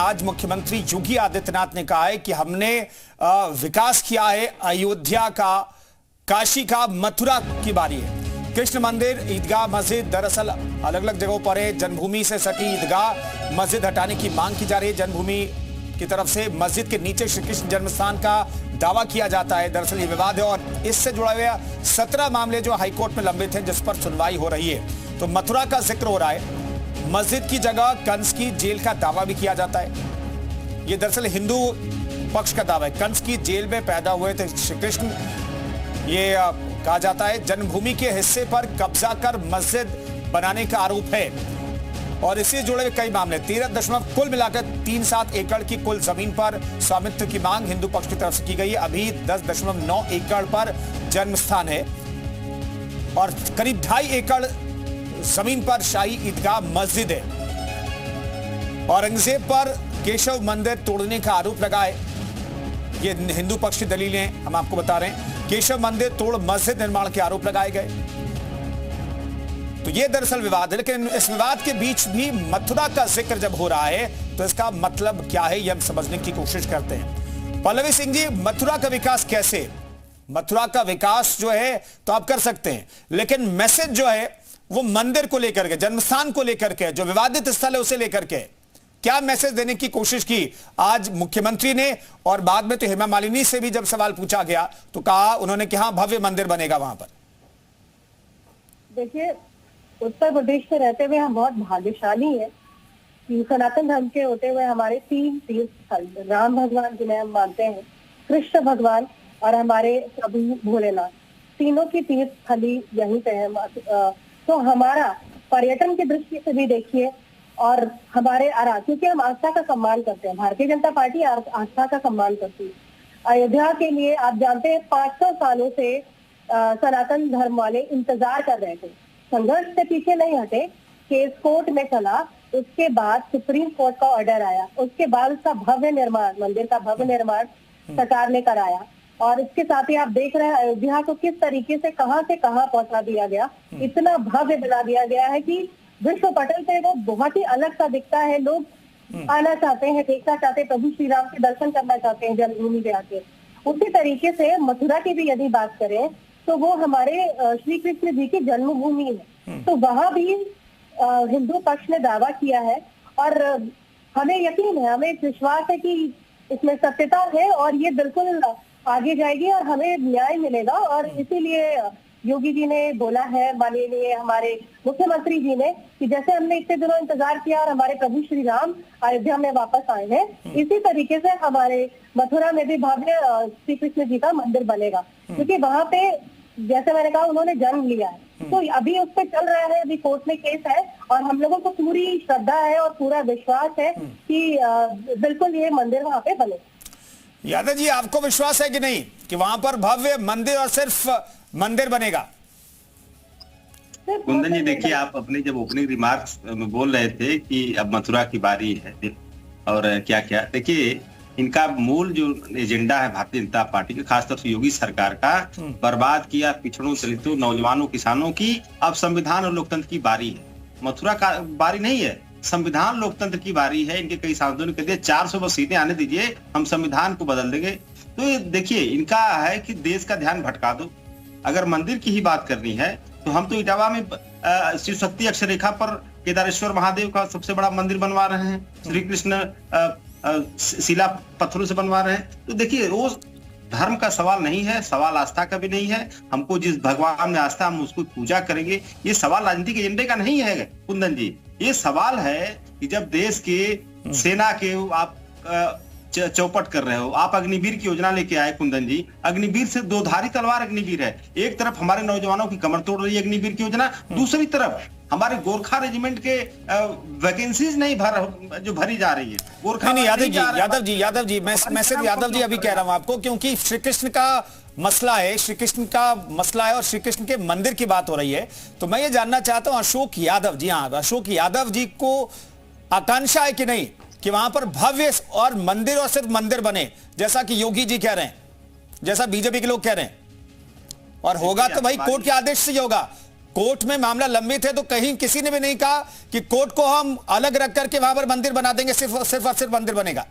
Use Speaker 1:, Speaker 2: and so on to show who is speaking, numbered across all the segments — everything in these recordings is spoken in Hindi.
Speaker 1: आज मुख्यमंत्री योगी आदित्यनाथ ने कहा है कि हमने विकास किया है अयोध्या का, काशी का, मथुरा की बारी है। कृष्ण मंदिर, ईदगाह मस्जिद दरअसल अलग अलग जगहों पर है। जन्मभूमि से सटी ईदगाह मस्जिद हटाने की मांग की जा रही है। जन्मभूमि की तरफ से मस्जिद के नीचे श्री कृष्ण जन्मस्थान का दावा किया जाता है। दरअसल ये विवाद है और इससे जुड़ा हुआ 17 मामले जो हाईकोर्ट में लंबित हैं, जिस पर सुनवाई हो रही है। तो मथुरा का जिक्र हो रहा है। मस्जिद की जगह कंस की जेल का दावा भी किया जाता है। यह दरअसल हिंदू पक्ष का दावा है। कंस की जेल में पैदा हुए थे श्री कृष्ण, ये कहा जाता है। जन्मभूमि के हिस्से पर कब्जा कर मस्जिद बनाने का आरोप है और इससे जुड़े हुए कई मामले। 13 कुल मिलाकर 3-7 एकड़ की कुल जमीन पर स्वामित्व की मांग हिंदू पक्ष की तरफ से की गई है। अभी 10.9 एकड़ पर जन्म स्थान है और करीब 2.5 एकड़ जमीन पर शाही ईदगाह मस्जिद है। औरंगजेब पर केशव मंदिर तोड़ने का आरोप लगा है। ये हिंदू पक्ष की दलीलें हम आपको बता रहे हैं। केशव मंदिर तोड़ मस्जिद निर्माण के आरोप लगाए गए। तो ये दरअसल विवाद है, लेकिन इस विवाद के बीच भी मथुरा का जिक्र जब हो रहा है तो इसका मतलब क्या है, यह हम समझने की कोशिश करते हैं। पल्लवी सिंह जी, मथुरा का विकास कैसे? मथुरा का विकास जो है तो आप कर सकते हैं, लेकिन मैसेज जो है वो मंदिर को लेकर के, जन्मस्थान को लेकर के, जो विवादित स्थल है उसे लेकर के क्या मैसेज देने की कोशिश की आज मुख्यमंत्री ने? और बाद में तो हेमा मालिनी से भी जब सवाल पूछा गया तो कहा, उन्होंने कि हाँ भव्य मंदिर बनेगा वहां पर।
Speaker 2: देखिए, उत्तर प्रदेश में रहते हुए हम बहुत भाग्यशाली हैं कि सनातन धर्म के होते हुए हमारे 3 तीर्थ स्थल, राम भगवान जिन्हें हम मानते हैं, कृष्ण भगवान और हमारे प्रभु भोलेनाथ, तीनों की तीर्थ स्थली यहीं पे है। तो हमारा पर्यटन की दृष्टि से भी देखिए और हमारे क्योंकि हम आस्था का सम्मान करते हैं, भारतीय जनता पार्टी आस्था का सम्मान करती है। अयोध्या के लिए आप जानते हैं 500 सालों से सनातन धर्म वाले इंतजार कर रहे थे, संघर्ष से पीछे नहीं हटे। केस कोर्ट में चला, उसके बाद सुप्रीम कोर्ट का ऑर्डर आया, उसके बाद उसका भव्य निर्माण, मंदिर का भव्य निर्माण सरकार ने कराया। और इसके साथ ही आप देख रहे हैं अयोध्या को किस तरीके से कहां पहुंचा दिया गया। इतना भव्य बना दिया गया है कि विश्व पटल पे वो बहुत ही अलग सा दिखता है। लोग आना चाहते हैं, देखना चाहते हैं, प्रभु श्री राम के दर्शन करना चाहते हैं जन्मभूमि पे आके। उसी तरीके से मथुरा की भी यदि बात करें तो वो हमारे श्री कृष्ण जी की जन्मभूमि है। तो वहां भी हिंदू पक्ष ने दावा किया है और हमें यकीन है, हमें विश्वास है कि इसमें सत्यता है और ये बिल्कुल आगे जाएगी और हमें न्याय मिलेगा। और इसीलिए योगी जी ने बोला है, माननीय हमारे मुख्यमंत्री जी ने, कि जैसे हमने इतने दिनों इंतजार किया और हमारे प्रभु श्री राम अयोध्या में वापस आए हैं, इसी तरीके से हमारे मथुरा में भी भव्य श्री कृष्ण जी का मंदिर बनेगा। क्योंकि वहां पे जैसे मैंने कहा उन्होंने जन्म लिया है, तो अभी उस पर चल रहा है, अभी कोर्ट में केस है और हम लोगों को पूरी श्रद्धा है और पूरा विश्वास है कि बिल्कुल ये मंदिर वहां पे बने।
Speaker 1: यादव जी, आपको विश्वास है कि नहीं कि वहां पर भव्य मंदिर और सिर्फ मंदिर बनेगा?
Speaker 3: कुंदन जी, देखिए, आप अपने जब ओपनिंग रिमार्क्स में बोल रहे थे कि अब मथुरा की बारी है और क्या क्या, देखिए इनका मूल जो एजेंडा है भारतीय जनता पार्टी का, खासतौर से योगी सरकार का, बर्बाद किया पिछड़ों, दलितों, नौजवानों, किसानों की। अब संविधान और लोकतंत्र की बारी है, मथुरा का बारी नहीं है, संविधान लोकतंत्र की बारी है। इनके कई सांसदों ने कह दिया 400 सीटें आने दीजिए, हम संविधान को बदल देंगे। तो ये देखिए, इनका है कि देश का ध्यान भटका दो। अगर मंदिर की ही बात करनी है तो हम तो इटावा में शिव शक्ति अक्षरेखा पर केदारेश्वर महादेव का सबसे बड़ा मंदिर बनवा रहे हैं, श्री कृष्ण शिला पत्थरों से बनवा रहे हैं। तो देखिए, वो धर्म का सवाल नहीं है, सवाल आस्था का भी नहीं है। हमको जिस भगवान में आस्था, हम उसको पूजा करेंगे। ये सवाल राजनीतिक एजेंडे का नहीं है कुंदन जी, ये सवाल है कि जब देश के सेना के आप चौपट कर रहे हो, आप अग्निवीर की योजना लेके आए कुंदन जी। अग्निवीर से 2धारी तलवार अग्निवीर है। एक तरफ हमारे नौजवानों की कमर तोड़ रही है अग्निवीर की योजना, दूसरी तरफ हमारे गोरखा रेजिमेंट के वैकेंसीज नहीं जो भरी जा रही है। गोरखा
Speaker 1: नहीं, यादव जी, मैं सिर्फ यादव जी अभी कह रहा हूं आपको, क्योंकि श्री कृष्ण का मसला है, श्री कृष्ण का मसला है और श्री कृष्ण के मंदिर की बात हो रही है। तो मैं ये जानना चाहता हूं अशोक यादव जी, हाँ, अशोक यादव जी को आकांक्षा है कि नहीं कि वहां पर भव्य और मंदिर और सिर्फ मंदिर बने, जैसा कि योगी जी कह रहे हैं, जैसा बीजेपी के लोग कह रहे हैं? और होगा तो भाई कोर्ट के आदेश से ही होगा। कोर्ट में मामला लंबित है तो कहीं किसी ने भी नहीं कहा कि कोर्ट को हम अलग रख करके वहां पर मंदिर बना देंगे, सिर्फ और सिर्फ मंदिर बनेगा।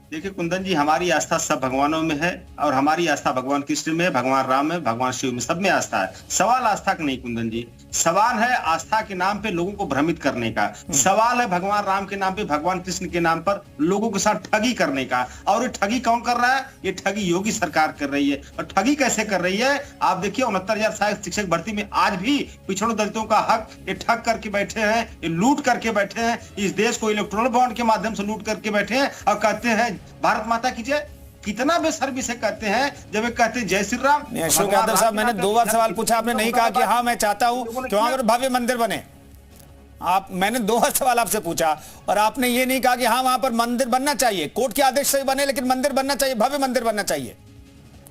Speaker 3: देखिए कुंदन जी, हमारी आस्था सब भगवानों में है और हमारी आस्था भगवान कृष्ण में, भगवान राम में, भगवान शिव में, सब में आस्था है। सवाल आस्था का नहीं कुंदन जी, सवाल है आस्था के नाम पे लोगों को भ्रमित करने का। सवाल है भगवान राम के नाम पे, भगवान कृष्ण के नाम पर लोगों के साथ ठगी करने का। और ये ठगी कौन कर रहा है? ये ठगी योगी सरकार कर रही है। और ठगी कैसे कर रही है? आप देखिए 69,000 सहायक शिक्षक भर्ती में आज भी पिछड़ों दलितों का हक ये ठग करके बैठे हैं, ये लूट करके बैठे हैं। इस देश को इलेक्ट्रॉनिक बॉन्ड के माध्यम से लूट करके बैठे हैं और कहते हैं भारत माता की जय। कितना बेशर्मी से कहते हैं जब वे कहते हैं जय श्री राम।
Speaker 1: अशोक यादव साहब, मैंने 2 बार सवाल पूछा, आपने नहीं कहा कि हाँ मैं चाहता हूं कि वहां पर भव्य मंदिर बने। मैंने 2 बार सवाल आपसे पूछा और आपने ये नहीं कहा कि हाँ वहां पर मंदिर बनना चाहिए, कोर्ट के आदेश से बने, लेकिन मंदिर बनना चाहिए, भव्य मंदिर बनना चाहिए।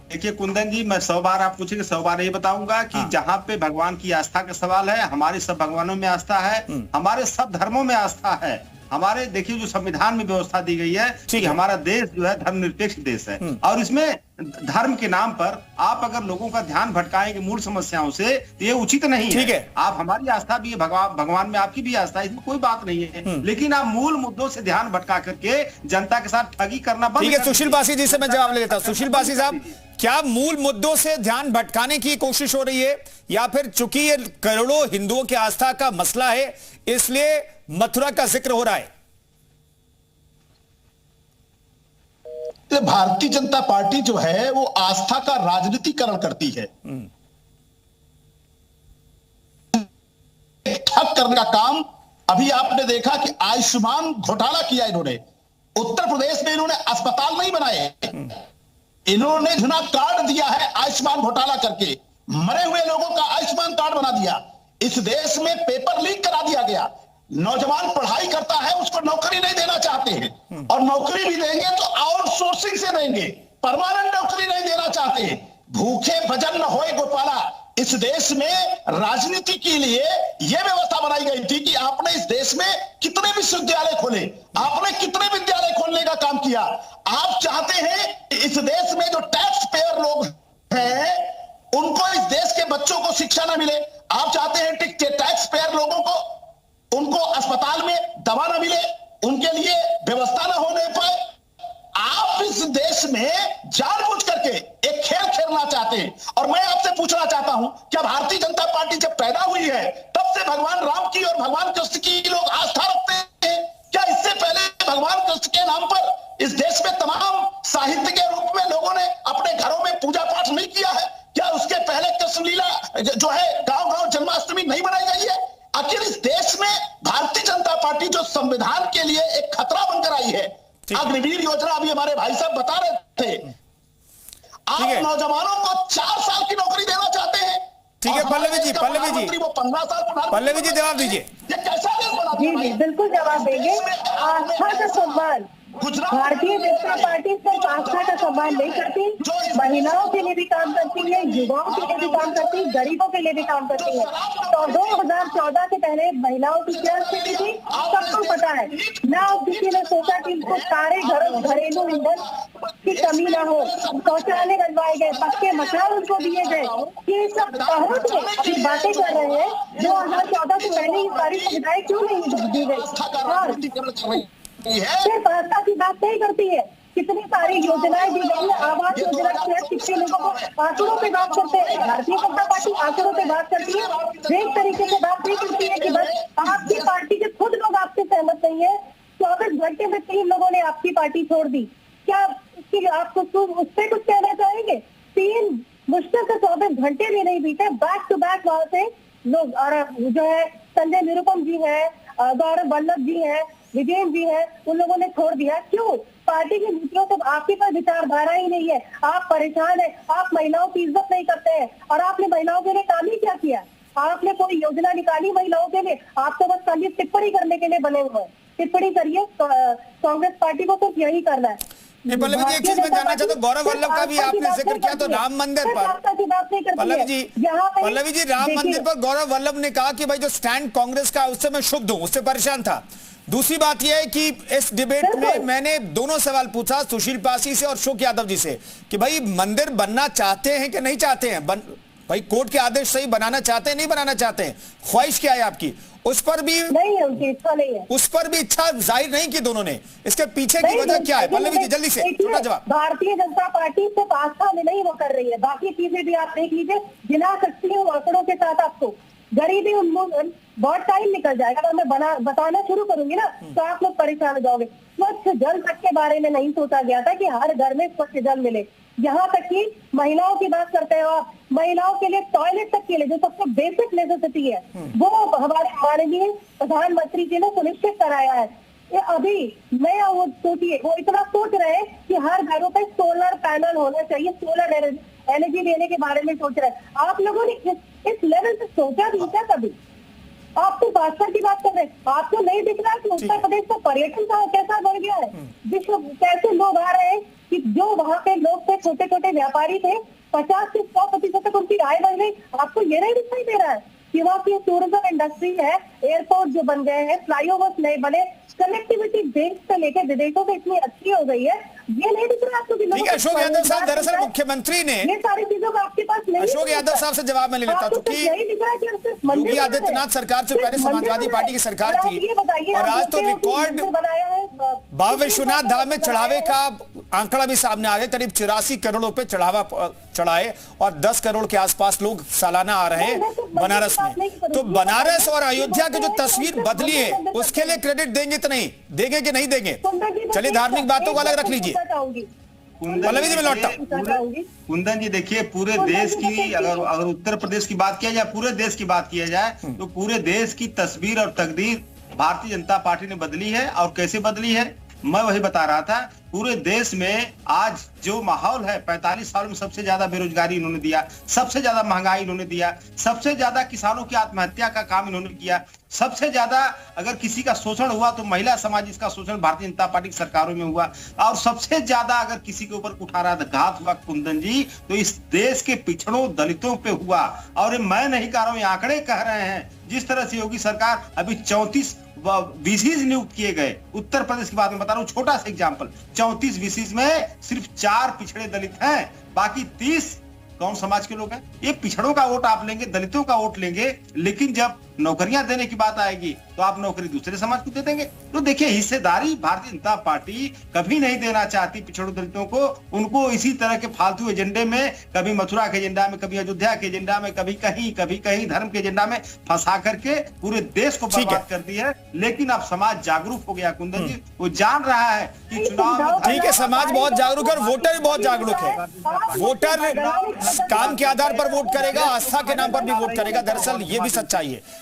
Speaker 3: देखिए कुंदन जी, मैं 100 बार आप पूछेंगे 100 बार ये बताऊंगा कि जहां पे भगवान की आस्था का सवाल है, हमारे सब भगवानों में आस्था है, हमारे सब धर्मों में आस्था है। हमारे देखिए जो संविधान में व्यवस्था दी गई है कि हमारा देश जो है धर्मनिरपेक्ष देश है और इसमें धर्म के नाम पर आप अगर लोगों का ध्यान भटकाएंगे मूल समस्याओं से तो ये उचित नहीं है।
Speaker 1: ठीक है,
Speaker 3: आप हमारी आस्था भी है, भगवान में आपकी भी आस्था है, इसमें कोई बात नहीं है, लेकिन आप मूल मुद्दों से ध्यान भटका करके जनता के साथ ठगी करना बंद।
Speaker 1: ठीक है, सुशील बासी जी से मैं जवाब ले लेता हूं। सुशील बासी साहब, क्या मूल मुद्दों से ध्यान भटकाने की कोशिश हो रही है या फिर चूंकि ये करोड़ों हिंदुओं की आस्था का मसला है इसलिए मथुरा का जिक्र हो रहा है?
Speaker 4: भारतीय जनता पार्टी जो है वो आस्था का राजनीतिकरण करती है। ठग करने का काम अभी आपने देखा कि आयुष्मान घोटाला किया इन्होंने। उत्तर प्रदेश में इन्होंने अस्पताल नहीं बनाए, इन्होंने झुना कार्ड दिया है आयुष्मान घोटाला करके, मरे हुए लोगों का आयुष्मान कार्ड बना दिया। इस देश में पेपर लीक करा दिया गया। नौजवान पढ़ाई करता है, उसको नौकरी नहीं देना चाहते हैं और नौकरी भी देंगे तो आउटसोर्सिंग से देंगे, परमानेंट नौकरी नहीं देना चाहते हैं। भूखे भजन न होए गोपाला। इस देश में राजनीति के लिए यह व्यवस्था बनाई गई थी कि आपने इस देश में कितने विश्वविद्यालय खोले, आपने कितने विद्यालय खोलने का काम किया। आप चाहते हैं इस देश में जो टैक्स पेयर लोग हैं उनको इस देश के बच्चों को शिक्षा न मिले। आप चाहते हैं टैक्स पेयर लोगों को उनको अस्पताल में दवा न मिले, उनके लिए व्यवस्था न होने पाए। आप इस देश में जानबूझ करके एक खेल खेलना चाहते हैं। और मैं आपसे पूछना चाहता हूं, क्या भारतीय जनता पार्टी जब पैदा हुई है तब से भगवान राम की और भगवान कृष्ण की लोग आस्था रखते हैं? क्या इससे पहले भगवान कृष्ण के नाम पर इस देश में तमाम साहित्य के रूप में लोगों ने अपने घरों में पूजा पाठ नहीं किया है? क्या उसके पहले कृष्ण लीला जो है गांव गांव जन्माष्टमी नहीं बनाई गई है? आखिर इस देश में भारतीय जनता पार्टी जो संविधान के लिए एक खतरा बनकर आई है, अग्निवीर योजना अभी हमारे भाई साहब बता रहे थे, आप नौजवानों को 4 साल की नौकरी देना चाहते हैं।
Speaker 1: ठीक है पल्लवी जी,
Speaker 4: वो 15 साल।
Speaker 1: पल्लवी जी जवाब दीजिए।
Speaker 4: ये कैसा देश बना?
Speaker 2: जी बिल्कुल जवाब देंगे। आस्था का सम्मान, भारतीय जनता पार्टी सिर्फ आस्था का सम्मान नहीं करती, महिलाओं के लिए भी काम करती है, युवाओं के लिए भी काम करती है, गरीबों के लिए भी काम करती है। तो 2014 से पहले महिलाओं की क्या स्थिति थी सबको पता है ना। किसी ने सोचा कि इनको सारे घरेलू ईंधन की कमी ना हो, शौचालय बनवाए गए, पक्के मकान उनको दिए गए। ये सब बहुत बातें कर रहे हैं। 2014 से पहले ये सारी सुविधाएं क्यों नहीं दी गई? सिर्फ आस्था की बात नहीं करती है, कितनी सारी योजनाएं दी गई है। आवास योजना के तहत कितने लोगों को आंकड़ों पे बात करते हैं। भारतीय जनता पार्टी आंकड़ों पे बात करती है, एक तरीके से बात नहीं करती है कि बस आपकी पार्टी के खुद लोग आपसे सहमत नहीं है। 24 घंटे में 3 लोगों ने आपकी पार्टी छोड़ दी। क्या उसकी आपको उस पर कुछ कहना चाहेंगे? 3 मुश्किल से 24 घंटे भी नहीं बीते, बैक टू बैक वहां से लोग। और जो है संजय निरुपम जी है, गौरव वल्लभ जी है, विजयन जी है, उन लोगों ने छोड़ दिया। क्यों? पार्टी की नीतियों से आपके पास विचारधारा ही नहीं है। आप परेशान है, आप महिलाओं की इज्जत नहीं करते हैं। और आपने महिलाओं के लिए काम ही क्या किया? आपने कोई योजना निकाली महिलाओं के लिए? आप तो बस खाली टिप्पणी करने के लिए बने हुए हैं। टिप्पणी करिए, कांग्रेस पार्टी को सिर्फ यही करना है।
Speaker 1: पल्लवी जी, एक चीज मैं जानना चाहता हूँ, गौरव वल्लभ का भी आपने जिक्र किया तो राम मंदिर पर पल्लवी जी राम मंदिर पर गौरव वल्लभ ने कहा कि भाई जो स्टैंड कांग्रेस का उससे मैं क्षुब्ध हूं, उससे परेशान था। दूसरी बात यह है कि इस डिबेट में मैंने दोनों सवाल पूछा, सुशील पासी से और अशोक यादव जी से, कि भाई मंदिर बनना चाहते हैं कि नहीं चाहते हैं। भाई कोर्ट के आदेश से ही बनाना चाहते हैं, नहीं बनाना चाहते हैं, ख्वाहिश क्या है आपकी? उस पर भी
Speaker 2: नहीं है, उनकी इच्छा नहीं है।
Speaker 1: उस पर भी इच्छा जाहिर नहीं की दोनों ने। इसके पीछे की वजह क्या है? पल्लवी जी जल्दी से छोटा जवाब।
Speaker 2: भारतीय जनता पार्टी सिर्फ आस्था में नहीं वो कर रही है, बाकी चीजें भी आप देख लीजिए। गिना सकती हूँ आंकड़ों के साथ आपको। गरीबी उन्मूलन बहुत टाइम निकल जाएगा, अगर मैं बताना शुरू करूंगी ना तो आप लोग परेशान हो जाओगे। स्वच्छ जल तक के बारे में नहीं सोचा गया था कि हर घर में स्वच्छ जल मिले। यहाँ तक कि महिलाओं की बात करते हो आप, महिलाओं के लिए टॉयलेट तक के लिए जो सबसे बेसिक नेसेसिटी है वो हमारे माननीय प्रधानमंत्री जी ने सुनिश्चित कराया है। ये अभी नया वो सोचिए, वो इतना सोच रहे हैं कि हर घरों पे सोलर पैनल होना चाहिए, सोलर एनर्जी देने के बारे में सोच रहे हैं। आप लोगों ने इस लेवल से सोचा भी क्या कभी? आप तो भाजपा की बात कर रहे हैं, आपको नहीं दिख रहा कि उत्तर प्रदेश का पर्यटन का कैसा बढ़ गया है, विश्व कैसे लोग आ रहे हैं कि जो वहाँ पे लोग थे, छोटे छोटे व्यापारी थे, 50 से 100% तक उनकी आय बढ़ गई। आपको ये नहीं दिखाई दे रहा है कि वहाँ की टूरिज्म इंडस्ट्री है, एयरपोर्ट जो बन गए हैं, फ्लाईओवर्स नए बने, कनेक्टिविटी देश से लेकर विदेशों में इतनी अच्छी हो गई है, ये नहीं दिख रहा आपको?
Speaker 1: ठीक है अशोक यादव साहब, दरअसल मुख्यमंत्री ने
Speaker 2: ये सारी चीजों का आपके पास नहीं।
Speaker 1: अशोक यादव साहब से जवाब मैं ले लेता हूं कि योगी आदित्यनाथ सरकार से पहले समाजवादी पार्टी की सरकार थी और आज तो रिकॉर्ड बाबा विश्वनाथ धाम में चढ़ावे का आंकड़ा भी सामने आ गया। करीब 84 करोड़ रुपए चढ़ावा चढ़ाए और 10 करोड़ के आसपास लोग सालाना आ रहे हैं बनारस में। तो बनारस और अयोध्या की जो तस्वीर बदली है उसके लिए क्रेडिट देंगे तो नहीं देंगे कि नहीं देंगे? चलिए धार्मिक बातों को अलग रख लीजिए। पल्लवी जी मैं लौटता हूं।
Speaker 3: कुंदन जी देखिए, पूरे देश की अगर उत्तर प्रदेश की बात किया जाए, पूरे देश की बात किया जाए तो पूरे देश की तस्वीर और तकदीर भारतीय जनता पार्टी ने बदली है। और कैसे बदली है मैं वही बता रहा था। पूरे देश में आज जो माहौल है, 45 साल में सबसे ज्यादा बेरोजगारी इन्होंने दिया, सबसे ज्यादा महंगाई इन्होंने दिया, सबसे ज्यादा किसानों की आत्महत्या का काम इन्होंने किया, सबसे ज्यादा अगर किसी का शोषण हुआ तो महिला समाज इसका शोषण भारतीय जनता पार्टी की सरकारों में हुआ, और सबसे ज्यादा अगर किसी के ऊपर कुठाराघात हुआ कुंदन जी तो इस देश के पिछड़ों दलितों पे हुआ। और मैं नहीं कह रहा हूं, आंकड़े कह रहे हैं। जिस तरह से योगी सरकार अभी 34 वीसीज नियुक्त किए गए, उत्तर प्रदेश की बात में बता रहा हूं, छोटा सा एग्जांपल, 34 वीसीज में सिर्फ 4 पिछड़े दलित हैं, बाकी 30 कौन समाज के लोग हैं। ये पिछड़ों का वोट आप लेंगे, दलितों का वोट लेंगे, लेकिन जब नौकरियां देने की बात आएगी तो आप नौकरी दूसरे समाज को दे देंगे। तो देखिए, हिस्सेदारी भारतीय जनता पार्टी कभी नहीं देना चाहती पिछड़े दलितों को। उनको इसी तरह के फालतू एजेंडे में, कभी मथुरा के एजेंडा में, कभी अयोध्या के एजेंडा में, कभी कहीं धर्म के एजेंडा में फंसा करके पूरे देश को बर्बाद कर दी है। लेकिन अब समाज जागरूक हो गया कुंदन जी, वो जान रहा है कि चुनाव।
Speaker 1: ठीक है, समाज बहुत जागरूक है और वोटर भी बहुत जागरूक है। वोटर काम के आधार पर वोट करेगा, आस्था के नाम पर भी वोट करेगा। दरअसल ये भी सच्चाई है।